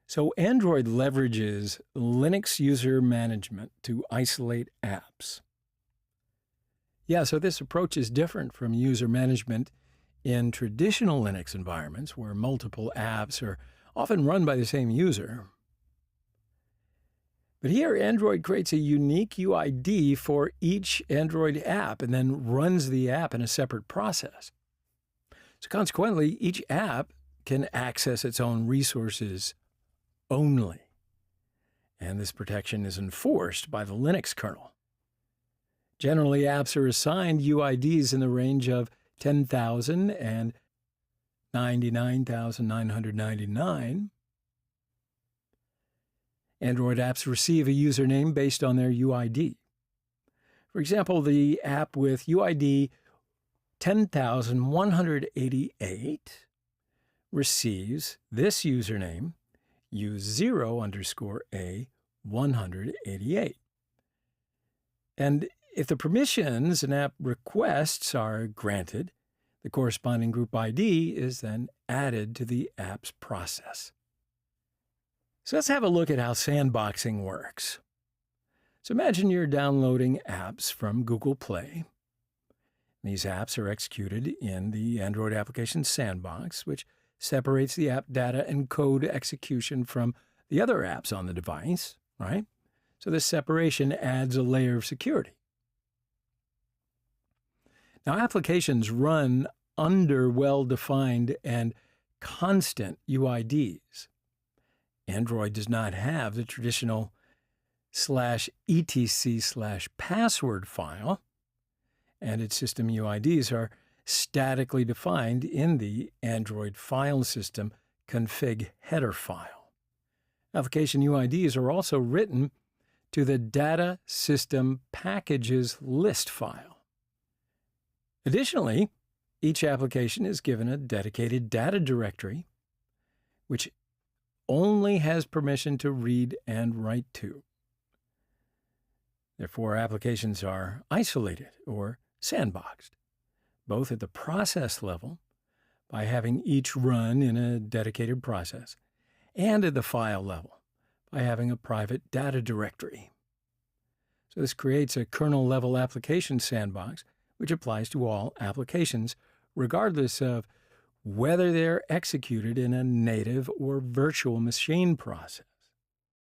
So Android leverages Linux user management to isolate apps. Yeah, so this approach is different from user management in traditional Linux environments where multiple apps are often run by the same user. But here, Android creates a unique UID for each Android app and then runs the app in a separate process. So consequently, each app can access its own resources only. And this protection is enforced by the Linux kernel. Generally, apps are assigned UIDs in the range of 10,000 and 99,999. Android apps receive a username based on their UID. For example, the app with UID 10,188 receives this username, use0_a188. And if the permissions an app requests are granted, the corresponding group ID is then added to the app's process. So let's have a look at how sandboxing works. So imagine you're downloading apps from Google Play. These apps are executed in the Android Application Sandbox, which separates the app data and code execution from the other apps on the device, right? So this separation adds a layer of security. Now, applications run under well-defined and constant UIDs. Android does not have the traditional /etc/password file, and its system UIDs are statically defined in the Android file system config header file. Application UIDs are also written to the data system packages list file. Additionally, each application is given a dedicated data directory, which only has permission to read and write to. Therefore, applications are isolated or sandboxed, both at the process level, by having each run in a dedicated process, and at the file level, by having a private data directory. So this creates a kernel-level application sandbox, which applies to all applications, regardless of whether they're executed in a native or virtual machine process.